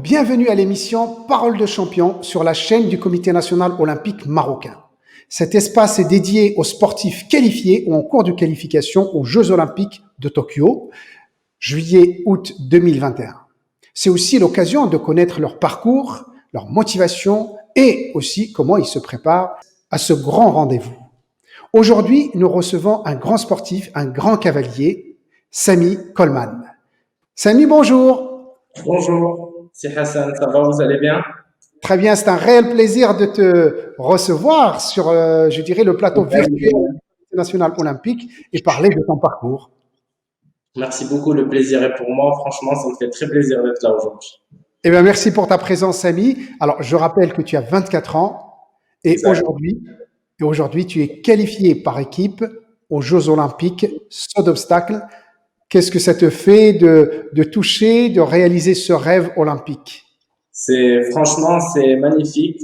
bienvenue à l'émission Parole de champion sur la chaîne du Comité national olympique marocain. Cet espace est dédié aux sportifs qualifiés ou en cours de qualification aux Jeux olympiques de Tokyo, juillet-août 2021. C'est aussi l'occasion de connaître leur parcours, leur motivation et aussi comment ils se préparent à ce grand rendez-vous. Aujourd'hui, nous recevons un grand sportif, un grand cavalier, Samy Coleman. Samy, bonjour. Bonjour, c'est Hassan, ça va, vous allez bien? Très bien, c'est un réel plaisir de te recevoir sur, le plateau virtuel du national olympique et parler de ton parcours. Merci beaucoup, le plaisir est pour moi. Franchement, ça me fait très plaisir d'être là aujourd'hui. Eh bien, merci pour ta présence, Samy. Alors, je rappelle que tu as 24 ans et Exact. aujourd'hui, tu es qualifié par équipe aux Jeux olympiques saut d'obstacle. Qu'est-ce que ça te fait de toucher, de réaliser ce rêve olympique? Franchement, c'est magnifique.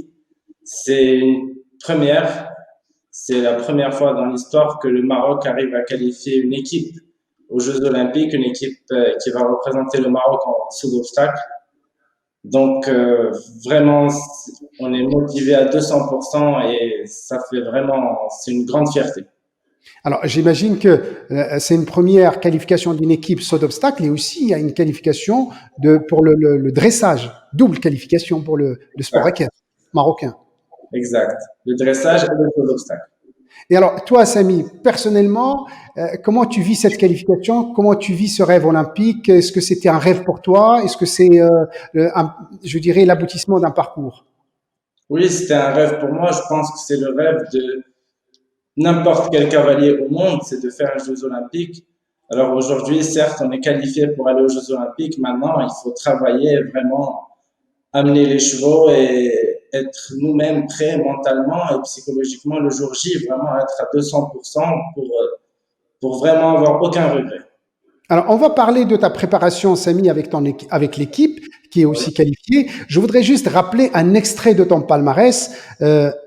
C'est une première. C'est la première fois dans l'histoire que le Maroc arrive à qualifier une équipe aux Jeux Olympiques, une équipe qui va représenter le Maroc en saut d'obstacle. Donc, vraiment, on est motivé à 200% et ça fait vraiment, c'est une grande fierté. Alors, j'imagine que c'est une première qualification d'une équipe saut d'obstacle et aussi il y a une qualification pour le dressage, double qualification pour le sport équestre marocain. Exact. Le dressage et le saut d'obstacle. Et alors, toi, Samy, personnellement, comment tu vis cette qualification? Comment tu vis ce rêve olympique? Est-ce que c'était un rêve pour toi? Est-ce que c'est, l'aboutissement d'un parcours? Oui, c'était un rêve pour moi. Je pense que c'est le rêve de n'importe quel cavalier au monde, c'est de faire les Jeux Olympiques. Alors aujourd'hui, certes, on est qualifié pour aller aux Jeux Olympiques. Maintenant, il faut travailler vraiment, amener les chevaux et être nous-mêmes prêts mentalement et psychologiquement le jour J, vraiment être à 200% pour vraiment avoir aucun regret. Alors, on va parler de ta préparation, Samy, avec l'équipe qui est aussi qualifiée. Je voudrais juste rappeler un extrait de ton palmarès.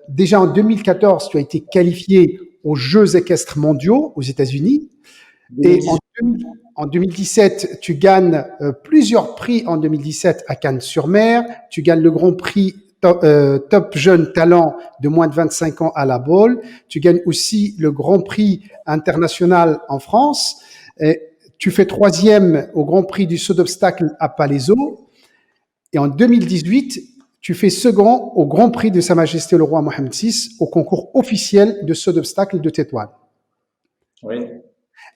Déjà en 2014, tu as été qualifié aux Jeux équestres mondiaux aux États-Unis. Et en 2017, tu gagnes plusieurs prix en 2017 à Cannes-sur-Mer. Tu gagnes le Grand Prix Top Jeune Talent de moins de 25 ans à La Baule. Tu gagnes aussi le Grand Prix international en France. Et tu fais troisième au Grand Prix du saut d'obstacle à Palaiseau. Et en 2018, tu fais second au Grand Prix de Sa Majesté le Roi Mohammed VI au concours officiel de saut d'obstacle de Tétouan. Oui.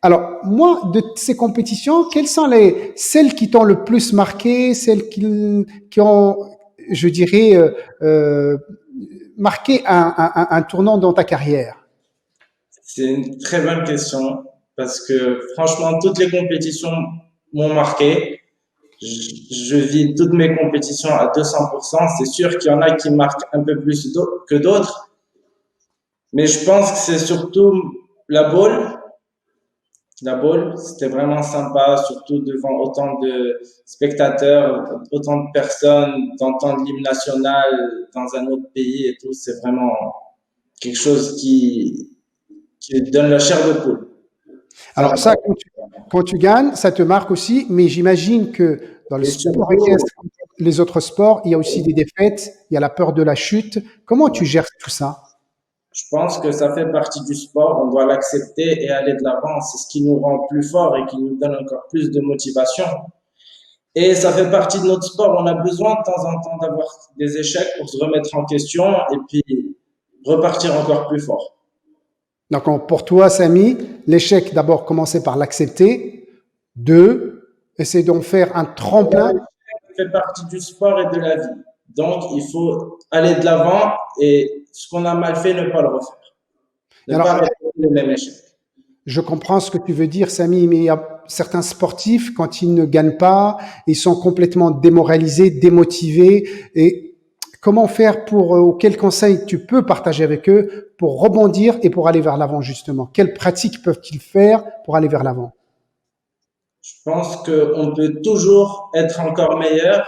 Alors, moi, de ces compétitions, quelles sont celles qui t'ont le plus marqué, celles qui ont, marqué un tournant dans ta carrière? C'est une très bonne question parce que franchement, toutes les compétitions m'ont marqué. Je vis toutes mes compétitions à 200%. C'est sûr qu'il y en a qui marquent un peu plus que d'autres, mais je pense que c'est surtout la boule. La boule, c'était vraiment sympa, surtout devant autant de spectateurs, autant de personnes, d'entendre l'hymne national dans un autre pays et tout. C'est vraiment quelque chose qui donne la chair de poule. Alors ça, quand tu gagnes, ça te marque aussi, mais j'imagine que dans le sport équestre, les autres sports, il y a aussi des défaites, il y a la peur de la chute. Comment tu gères tout ça? Je pense que ça fait partie du sport, on doit l'accepter et aller de l'avant. C'est ce qui nous rend plus forts et qui nous donne encore plus de motivation. Et ça fait partie de notre sport. On a besoin de temps en temps d'avoir des échecs pour se remettre en question et puis repartir encore plus fort. Donc, pour toi, Samy, l'échec, d'abord, commencer par l'accepter. Deux, essayer d'en faire un tremplin. Ça fait partie du sport et de la vie. Donc, il faut aller de l'avant et ce qu'on a mal fait, ne pas le refaire. Ne pas répéter le même échec. Je comprends ce que tu veux dire, Samy, mais il y a certains sportifs, quand ils ne gagnent pas, ils sont complètement démoralisés, démotivés. Et comment faire quel conseil tu peux partager avec eux pour rebondir et pour aller vers l'avant, justement? Quelles pratiques peuvent-ils faire pour aller vers l'avant? Je pense qu'on peut toujours être encore meilleur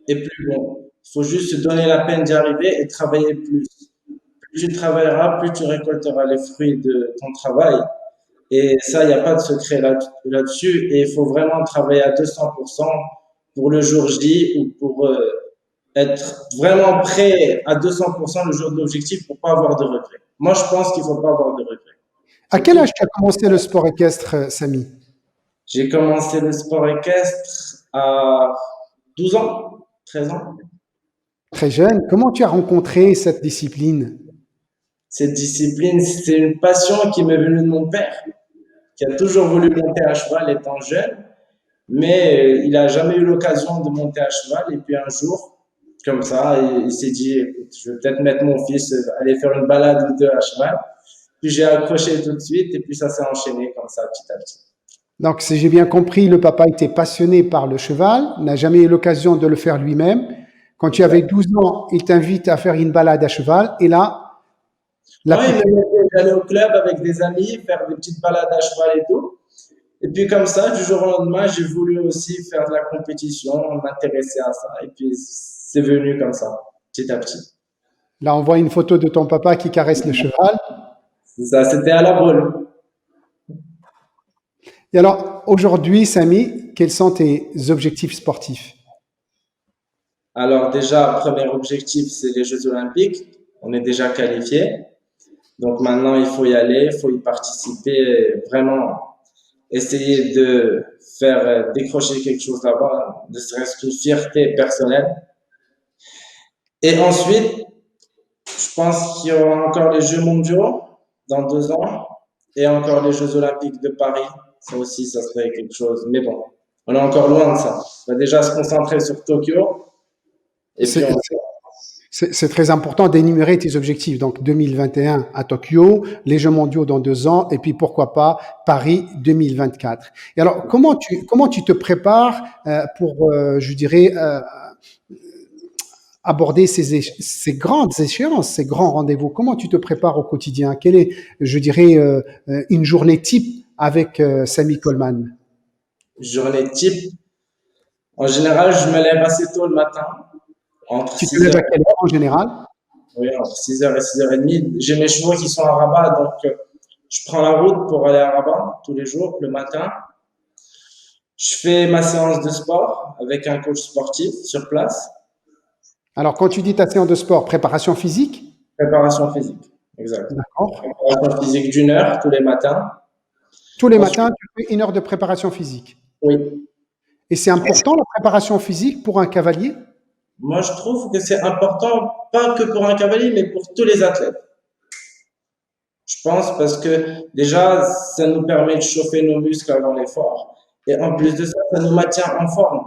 et plus bon. Il faut juste se donner la peine d'y arriver et travailler plus. Plus tu travailleras, plus tu récolteras les fruits de ton travail. Et ça, il n'y a pas de secret là-dessus. Et il faut vraiment travailler à 200% pour le jour J ou pour être vraiment prêt à 200% le jour de l'objectif pour pas avoir de regrets. Moi, je pense qu'il faut pas avoir de regrets. À quel Surtout, âge tu as commencé le sport équestre, Samy? j'ai commencé le sport équestre à 12 ans, 13 ans. Très jeune. Comment tu as rencontré cette discipline? Cette discipline, c'est une passion qui m'est venue de mon père, qui a toujours voulu monter à cheval étant jeune, mais il a jamais eu l'occasion de monter à cheval. Et puis un jour, comme ça, il s'est dit, écoute, je vais peut-être mettre mon fils aller faire une balade ou deux à cheval. Puis j'ai accroché tout de suite et puis ça s'est enchaîné comme ça petit à petit. Donc, si j'ai bien compris, le papa était passionné par le cheval, n'a jamais eu l'occasion de le faire lui-même. Quand tu avais Exact. 12 ans, il t'invite à faire une balade à cheval et là, la Ouais, il petite... me laissait aller au club avec des amis, faire des petites balades à cheval et tout. Et puis comme ça, du jour au lendemain, j'ai voulu aussi faire de la compétition, m'intéresser à ça. Et puis c'est venu comme ça, petit à petit. Là, on voit une photo de ton papa qui caresse le cheval. C'est ça, c'était à la boule. Et alors, aujourd'hui, Samy, quels sont tes objectifs sportifs? Alors déjà, premier objectif, c'est les Jeux Olympiques. On est déjà qualifié. Donc maintenant, il faut y aller, il faut y participer, vraiment essayer de faire décrocher quelque chose là-bas, ne serait-ce qu'une fierté personnelle. Et ensuite, je pense qu'il y aura encore les Jeux mondiaux dans 2 ans et encore les Jeux olympiques de Paris. Ça aussi, ça serait quelque chose. Mais bon, on est encore loin de ça. On va déjà se concentrer sur Tokyo et puis C'est on... c'est très important d'énumérer tes objectifs. Donc, 2021 à Tokyo, les Jeux mondiaux dans 2 ans, et puis pourquoi pas Paris 2024. Et alors, comment tu te prépares pour, je dirais, aborder ces grandes échéances, ces grands rendez-vous? Comment tu te prépares au quotidien? Quelle est, je dirais, une journée type avec Samy Coleman? journée type. En général, je me lève assez tôt le matin, entre Tu te 6 lèves heures, à quelle heure en général? oui, entre 6 heures et 6h30. J'ai mes chevaux qui sont à Rabat, donc je prends la route pour aller à Rabat tous les jours, le matin. Je fais ma séance de sport avec un coach sportif sur place. Alors, quand tu dis ta séance de sport, préparation physique, Préparation physique, exact. d'accord. Préparation physique d'1 heure tous les matins. Tous les Ensuite, matins, tu fais 1 heure de préparation physique. oui. Et c'est important la préparation physique pour un cavalier? Moi, je trouve que c'est important, pas que pour un cavalier, mais pour tous les athlètes. Je pense parce que déjà, ça nous permet de chauffer nos muscles avant l'effort. Et en plus de ça, ça nous maintient en forme.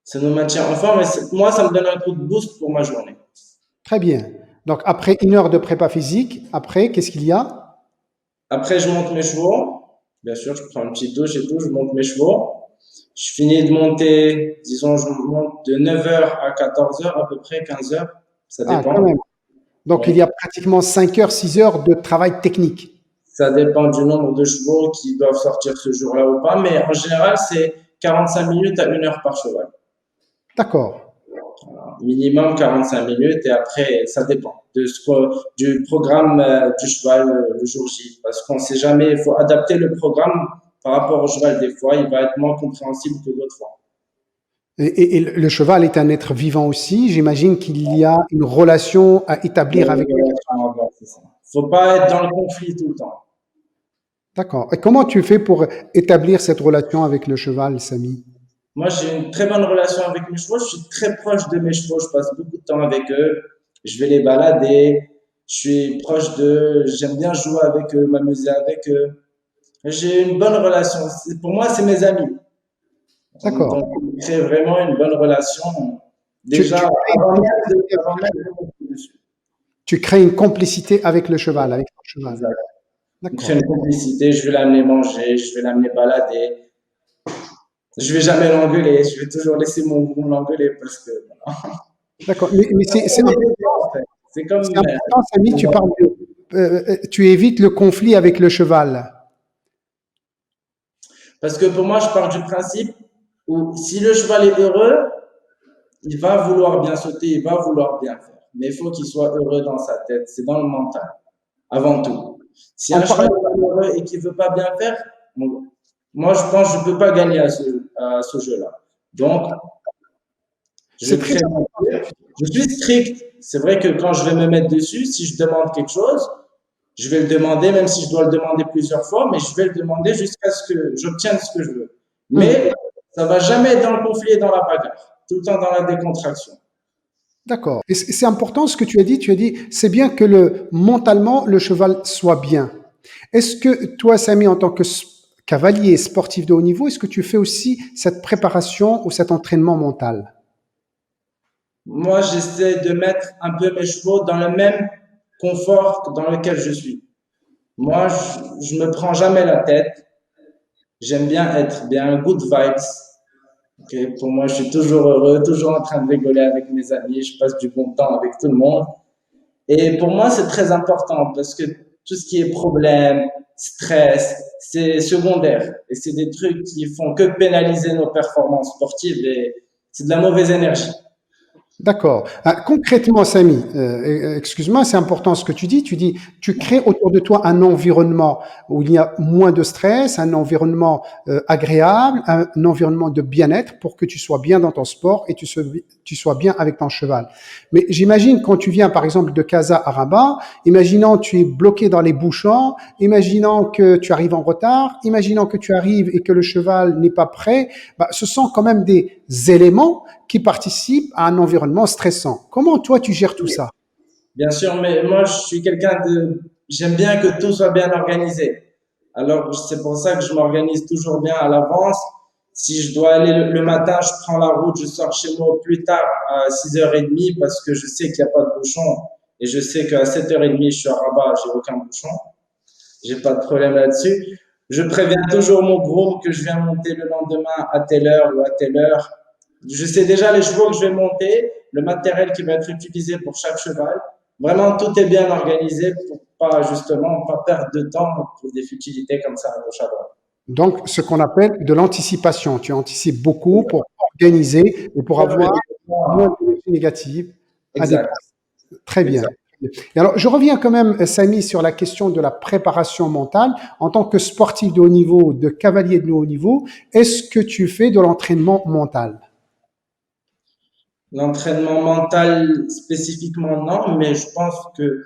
Ça nous maintient en forme et moi, ça me donne un coup de boost pour ma journée. Très bien. Donc, après 1 heure de prépa physique, après, qu'est-ce qu'il y a? Après, je monte mes chevaux. Bien sûr, je prends une petite douche et tout, je monte mes chevaux. Je finis de monter, disons, je monte de 9 heures à 14 heures, à peu près 15 heures. Ça Ah, quand dépend. même. Donc, il Oui. y a pratiquement 5 heures, 6 heures de travail technique. Ça dépend du nombre de chevaux qui doivent sortir ce jour-là ou pas. Mais en général, c'est 45 minutes à 1 heure par cheval. D'accord. Minimum 45 minutes et après, ça dépend du programme du cheval le jour J. Parce qu'on sait jamais, il faut adapter le programme par rapport au cheval. Des fois, il va être moins compréhensible que d'autres fois. Et le cheval est un être vivant aussi. J'imagine qu'il y a une relation à Il y a établir une avec lui. relation à avoir, c'est ça. Faut pas être dans le conflit tout le temps. D'accord. Et comment tu fais pour établir cette relation avec le cheval, Samy? Moi, j'ai une très bonne relation avec mes chevaux. Je suis très proche de mes chevaux. Je passe beaucoup de temps avec eux. Je vais les balader. Je suis proche d'eux. J'aime bien jouer avec eux, m'amuser avec eux. J'ai une bonne relation. Pour moi, c'est mes amis. D'accord. Donc, on crée vraiment une bonne relation. Tu Déjà, crées une complicité avant avec, même de monter dessus. tu crées une complicité avec le cheval, avec ton cheval. Exact. On crée D'accord. une complicité. Je vais l'amener manger. Je vais l'amener balader. Je vais jamais l'engueuler. Je vais toujours laisser mon groom l'engueuler parce que voilà. D'accord. Mais c'est important, En fait. C'est comme c'est important, Samy, tu parles tu évites le conflit avec le cheval. parce que pour moi, je pars du principe où si le cheval est heureux, il va vouloir bien sauter, il va vouloir bien faire. Mais il faut qu'il soit heureux dans sa tête. C'est dans le mental, avant tout. Si En un cheval parlant, est pas heureux et qu'il veut pas bien faire, moi, je pense que je peux pas gagner à ce jeu-là. Donc, je C'est très préviens. important. Je suis strict. C'est vrai que quand je vais me mettre dessus, si je demande quelque chose, je vais le demander, même si je dois le demander plusieurs fois, mais je vais le demander jusqu'à ce que j'obtienne ce que je veux. Hmm. Mais ça va jamais être dans le conflit et dans la bagarre. Tout le temps dans la décontraction. D'accord. Et c'est important ce que tu as dit. Tu as dit, c'est bien que mentalement, le cheval soit bien. Est-ce que toi, Samy, en tant que cavalier sportif de haut niveau, est-ce que tu fais aussi cette préparation ou cet entraînement mental? Moi, j'essaie de mettre un peu mes chevaux dans le même confort dans lequel je suis. Moi, je me prends jamais la tête. J'aime bien être bien good vibes. Ok, pour moi, je suis toujours heureux, toujours en train de rigoler avec mes amis. Je passe du bon temps avec tout le monde. Et pour moi, c'est très important parce que tout ce qui est problème, stress, c'est secondaire. Et c'est des trucs qui font que pénaliser nos performances sportives et c'est de la mauvaise énergie. D'accord. Ah, concrètement, Samy, excuse-moi, c'est important ce que tu dis. Tu dis, tu crées autour de toi un environnement où il y a moins de stress, un environnement agréable, un environnement de bien-être pour que tu sois bien dans ton sport et tu sois bien avec ton cheval. Mais j'imagine quand tu viens, par exemple, de Casa à Rabat, imaginons tu es bloqué dans les bouchons, imaginons que tu arrives en retard, imaginons que tu arrives et que le cheval n'est pas prêt, bah, ce sont quand même des éléments qui participent à un environnement stressant. Comment toi tu gères tout ça? Bien sûr, mais moi, je suis quelqu'un j'aime bien que tout soit bien organisé. Alors, c'est pour ça que je m'organise toujours bien à l'avance. Si je dois aller le matin, je prends la route, je sors chez moi au plus tard à 6h30 parce que je sais qu'il n'y a pas de bouchon et je sais qu'à 7h30, je suis à Rabat, j'ai aucun bouchon. J'ai pas de problème là-dessus. Je préviens toujours mon groupe que je viens monter le lendemain à telle heure ou à telle heure. Je sais déjà les chevaux que je vais monter, le matériel qui va être utilisé pour chaque cheval. Vraiment, tout est bien organisé pour pas, justement, pas perdre de temps pour des futilités comme ça à gauche à droite. Donc, ce qu'on appelle de l'anticipation. Tu anticipes beaucoup pour organiser et pour avoir moins d'énergie négative à Exact, dépenser. Très bien. exact. Et alors, je reviens quand même, Samy, sur la question de la préparation mentale. En tant que sportif de haut niveau, de cavalier de haut niveau, est-ce que tu fais de l'entraînement mental? L'entraînement mental spécifiquement, non, mais je pense que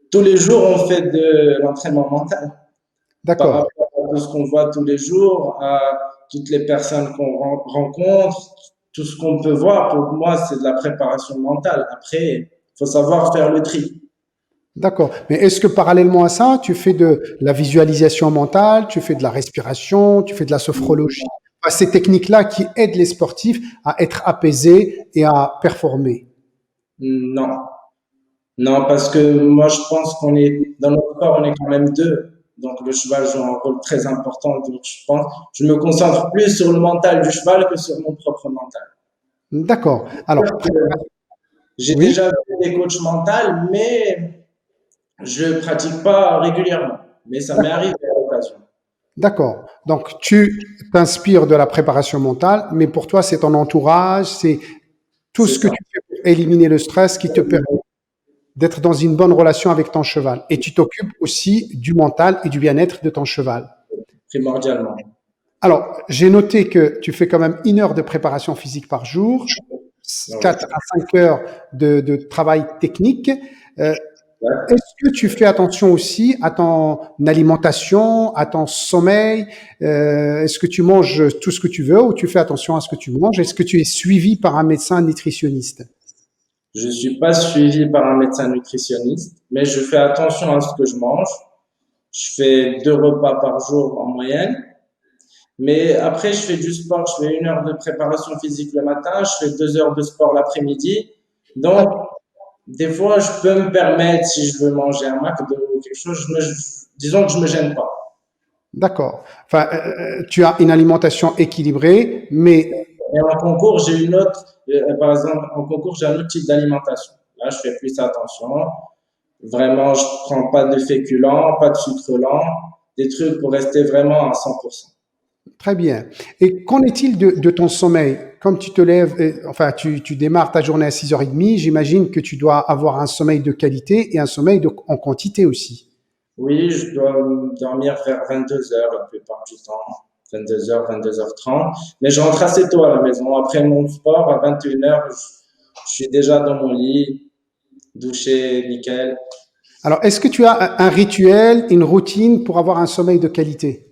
tous les jours, on fait de l'entraînement mental. Par D'accord. rapport à tout ce qu'on voit tous les jours, à toutes les personnes qu'on rencontre, tout ce qu'on peut voir, pour moi, c'est de la préparation mentale. Après, il faut savoir faire le tri. D'accord. Mais est-ce que parallèlement à ça, tu fais de la visualisation mentale, tu fais de la respiration, tu fais de la sophrologie, enfin, ces techniques-là qui aident les sportifs à être apaisés et à performer? Non, non, parce que moi, je pense qu'on est, dans notre sport, on est quand même deux. Donc, le cheval joue un rôle très important. Donc, je me concentre plus sur le mental du cheval que sur mon propre mental. D'accord. Alors, J'ai oui, déjà fait des coachs mentaux, mais je pratique pas régulièrement. Mais ça m'est d'accord. arrivé à l'occasion. D'accord. Donc, tu t'inspires de la préparation mentale, mais pour toi, c'est ton entourage, c'est tout C'est ce que ça, tu fais pour éliminer le stress qui te permet d'être dans une bonne relation avec ton cheval. Et tu t'occupes aussi du mental et du bien-être de ton cheval. primordialement. Alors, j'ai noté que tu fais quand même 1 heure de préparation physique par jour, Oui. 4 à 5 heures de travail technique. Euh, Ouais. Est-ce que tu fais attention aussi à ton alimentation, à ton sommeil? Est-ce que tu manges tout ce que tu veux ou tu fais attention à ce que tu manges? Est-ce que tu es suivi par un médecin nutritionniste? Je suis pas suivi par un médecin nutritionniste, mais je fais attention à ce que je mange. Je fais 2 repas par jour en moyenne. Mais après, je fais du sport. Je fais 1 heure de préparation physique le matin. Je fais 2 heures de sport l'après-midi. Donc, des fois, je peux me permettre, si je veux manger un McDo ou quelque chose, disons que je me gêne pas. D'accord. Enfin, tu as une alimentation équilibrée, mais Et en concours, j'ai une autre, par exemple, en concours, j'ai un autre type d'alimentation. Là, je fais plus attention. Vraiment, je prends pas de féculents, pas de sucre lent, des trucs pour rester vraiment à 100%. très bien. Et qu'en est-il de ton sommeil? Comme tu te lèves, enfin, tu démarres ta journée à 6h30, j'imagine que tu dois avoir un sommeil de qualité et un sommeil en quantité aussi. Oui, je dois dormir vers 22 heures la plupart du temps. 22h, 22h30. Mais je rentre assez tôt à la maison. Après mon sport, à 21h, je suis déjà dans mon lit, douché, nickel. Alors, est-ce que tu as un rituel, une routine pour avoir un sommeil de qualité?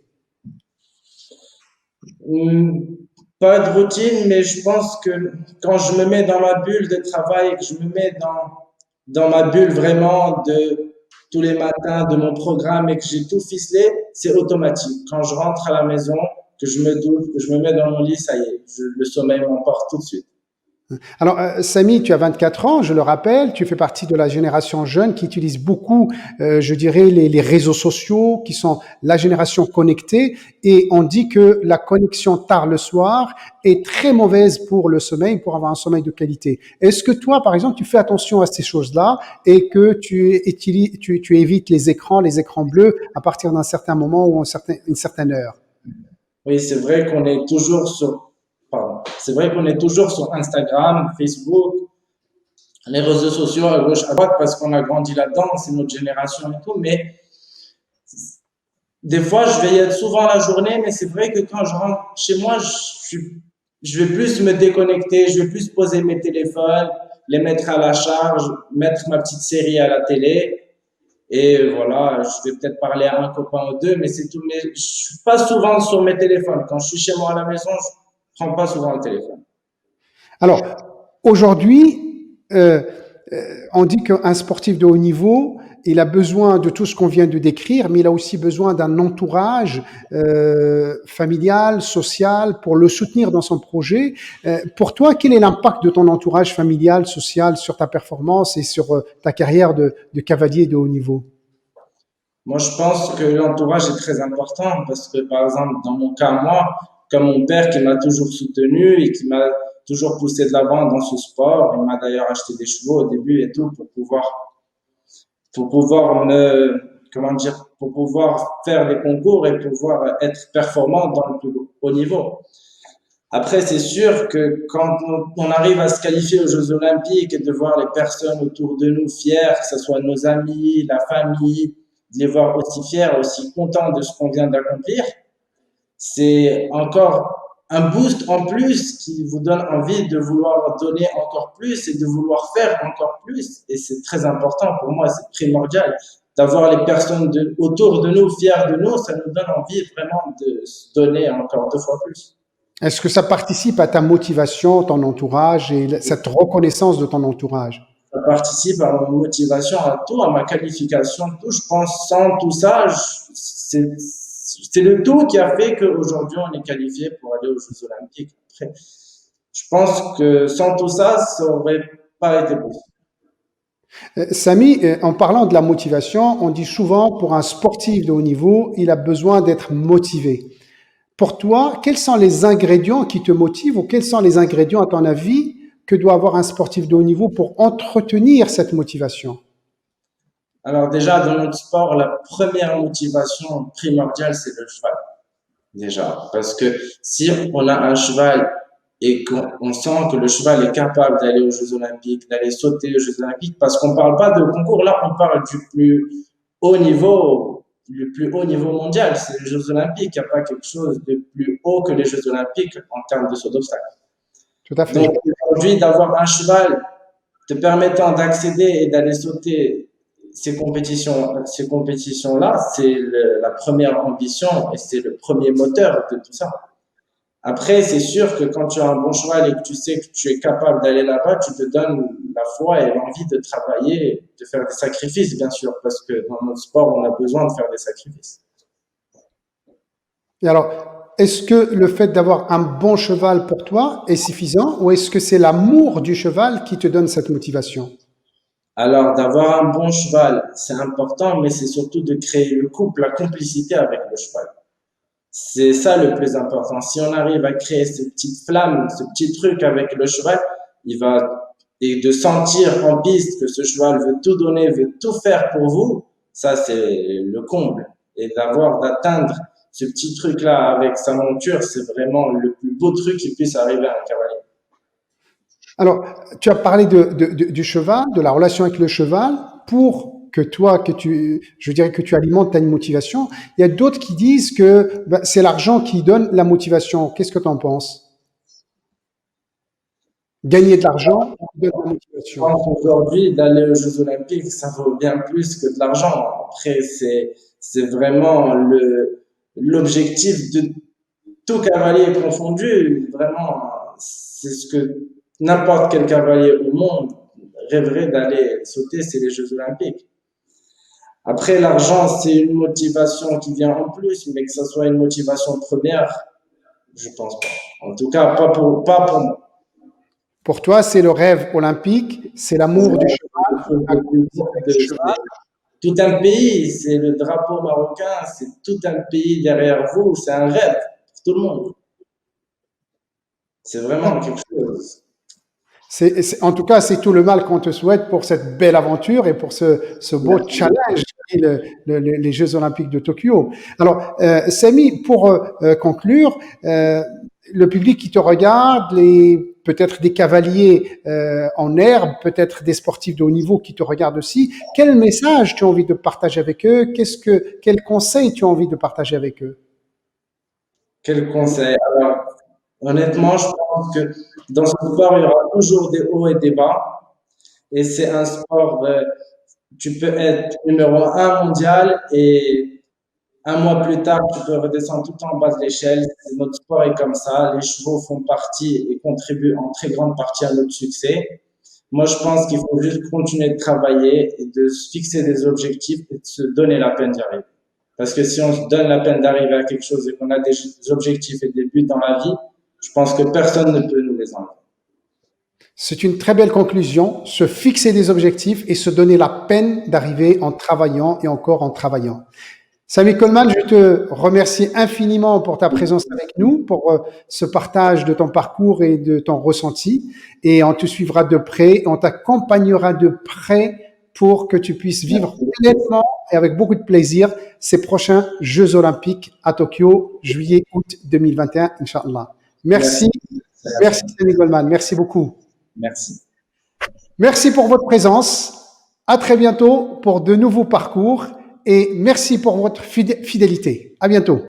Hmm, Pas de routine, mais je pense que quand je me mets dans ma bulle de travail, que je me mets dans ma bulle vraiment de tous les matins de mon programme et que j'ai tout ficelé, c'est automatique. Quand je rentre à la maison, que je me douche, que je me mets dans mon lit, ça y est, le sommeil m'emporte tout de suite. Alors, Samy, tu as 24 ans, je le rappelle, tu fais partie de la génération jeune qui utilise beaucoup, je dirais, les réseaux sociaux, qui sont la génération connectée, et on dit que la connexion tard le soir est très mauvaise pour le sommeil, pour avoir un sommeil de qualité. Est-ce que toi, par exemple, tu fais attention à ces choses-là et que tu évites les écrans bleus à partir d'un certain moment ou une certaine heure? Oui, c'est vrai qu'on est toujours sur, pardon, c'est vrai qu'on est toujours sur Instagram, Facebook, les réseaux sociaux à gauche, à droite parce qu'on a grandi là-dedans, c'est notre génération et tout, mais des fois, je vais y être souvent la journée, mais c'est vrai que quand je rentre chez moi, je vais plus me déconnecter, je vais plus poser mes téléphones, les mettre à la charge, mettre ma petite série à la télé. Et voilà, je vais peut-être parler à un copain ou deux, mais c'est tout. Mais je suis pas souvent sur mes téléphones. Quand je suis chez moi à la maison, je prends pas souvent le téléphone. Alors, aujourd'hui, on dit qu'un sportif de haut niveau, il a besoin de tout ce qu'on vient de décrire, mais il a aussi besoin d'un entourage familial, social, pour le soutenir dans son projet. Pour toi, quel est l'impact de ton entourage familial, social sur ta performance et sur ta carrière de cavalier de haut niveau? Moi, je pense que l'entourage est très important parce que, par exemple, dans mon cas, moi, comme mon père qui m'a toujours soutenu et qui m'a toujours poussé de l'avant dans ce sport, il m'a d'ailleurs acheté des chevaux au début et tout pour pouvoir comment dire, pour pouvoir faire les concours et pouvoir être performant dans le plus haut niveau. Après, c'est sûr que quand on arrive à se qualifier aux Jeux Olympiques et de voir les personnes autour de nous fiers, que ce soit nos amis, la famille, de les voir aussi fiers, aussi contents de ce qu'on vient d'accomplir, c'est encore un boost en plus qui vous donne envie de vouloir donner encore plus et de vouloir faire encore plus. Et c'est très important pour moi, c'est primordial d'avoir les personnes autour de nous fiers de nous, ça nous donne envie vraiment de se donner encore 2 fois plus. Est-ce que ça participe à ta motivation, ton entourage et cette reconnaissance de ton entourage? Ça participe à ma motivation, à tout, à ma qualification, tout. Je pense sans tout ça, c'est le tout qui a fait qu'aujourd'hui on est qualifié pour aller aux Jeux Olympiques. Après, je pense que sans tout ça, ça aurait pas été possible. Samy, en parlant de la motivation, on dit souvent pour un sportif de haut niveau, il a besoin d'être motivé. Pour toi, quels sont les ingrédients qui te motivent ou quels sont les ingrédients, à ton avis, que doit avoir un sportif de haut niveau pour entretenir cette motivation? Alors déjà, dans notre sport, la première motivation primordiale, c'est le cheval. Déjà, parce que si on a un cheval et qu'on sent que le cheval est capable d'aller aux Jeux Olympiques, d'aller sauter aux Jeux Olympiques, parce qu'on parle pas de concours, là, on parle du plus haut niveau, le plus haut niveau mondial, c'est les Jeux Olympiques. Il n'y a pas quelque chose de plus haut que les Jeux Olympiques en termes de saut d'obstacle. Tout à Donc, fait. aujourd'hui, d'avoir un cheval te permettant d'accéder et d'aller sauter ces compétitions-là, c'est la première ambition et c'est le premier moteur de tout ça. Après, c'est sûr que quand tu as un bon cheval et que tu sais que tu es capable d'aller là-bas, tu te donnes la foi et l'envie de travailler, de faire des sacrifices, bien sûr, parce que dans notre sport, on a besoin de faire des sacrifices. Et alors, est-ce que le fait d'avoir un bon cheval pour toi est suffisant ou est-ce que c'est l'amour du cheval qui te donne cette motivation? Alors, d'avoir un bon cheval, c'est important, mais c'est surtout de créer le couple, la complicité avec le cheval. C'est ça le plus important. Si on arrive à créer ces petites flammes, ce petit truc avec le cheval, il va, et de sentir en piste que ce cheval veut tout donner, veut tout faire pour vous, ça c'est le comble. Et d'atteindre ce petit truc-là avec sa monture, c'est vraiment le plus beau truc qui puisse arriver à un cavalier. Alors, tu as parlé du cheval, de la relation avec le cheval. Pour que toi, je dirais que tu alimentes ta motivation. Il y a d'autres qui disent que c'est l'argent qui donne la motivation. Qu'est-ce que tu en penses? Gagner de l'argent donne la Je motivation. pense qu'aujourd'hui, d'aller aux Jeux Olympiques, ça vaut bien plus que de l'argent. Après, c'est vraiment l'objectif de tout cavalier confondu. Vraiment, c'est ce que n'importe quel cavalier au monde rêverait d'aller sauter, c'est les Jeux Olympiques. Après, l'argent, c'est une motivation qui vient en plus, mais que ça soit une motivation première, je pense pas. En tout cas, pas pour moi. Pour toi, c'est le rêve olympique, c'est l'amour du cheval, Quelque chose la de plus compétition fort avec de- le cheval. tout un pays, c'est le drapeau marocain, c'est tout un pays derrière vous, c'est un rêve pour tout le monde. C'est vraiment quelque chose. En tout cas, c'est tout le mal qu'on te souhaite pour cette belle aventure et pour ce beau Merci challenge qui est les Jeux Olympiques de Tokyo. Alors, Samy, pour conclure, le public qui te regarde, peut-être des cavaliers en herbe, peut-être des sportifs de haut niveau qui te regardent aussi, quel message tu as envie de partager avec eux? Quel conseil tu as envie de partager avec eux? Quel conseil? Alors, honnêtement, je pense que dans ce sport, il y aura toujours des hauts et des bas. Et c'est un sport, tu peux être numéro un mondial et un mois plus tard, tu peux redescendre tout en bas de l'échelle. Notre sport est comme ça. Les chevaux font partie et contribuent en très grande partie à notre succès. Moi, je pense qu'il faut juste continuer de travailler et de se fixer des objectifs et de se donner la peine d'y arriver. Parce que si on se donne la peine d'arriver à quelque chose et qu'on a des objectifs et des buts dans la vie, je pense que personne ne peut nous les enlever. C'est une très belle conclusion, se fixer des objectifs et se donner la peine d'arriver en travaillant et encore en travaillant. Samy Coleman, je te remercie infiniment pour ta présence avec nous, pour ce partage de ton parcours et de ton ressenti. Et on te suivra de près, on t'accompagnera de près pour que tu puisses vivre Merci. pleinement et avec beaucoup de plaisir ces prochains Jeux Olympiques à Tokyo, juillet, août 2021, Inch'Allah. Merci. Merci, merci Samy Coleman, merci beaucoup. Merci. Merci pour votre présence. À très bientôt pour de nouveaux parcours et merci pour votre fidélité. À bientôt.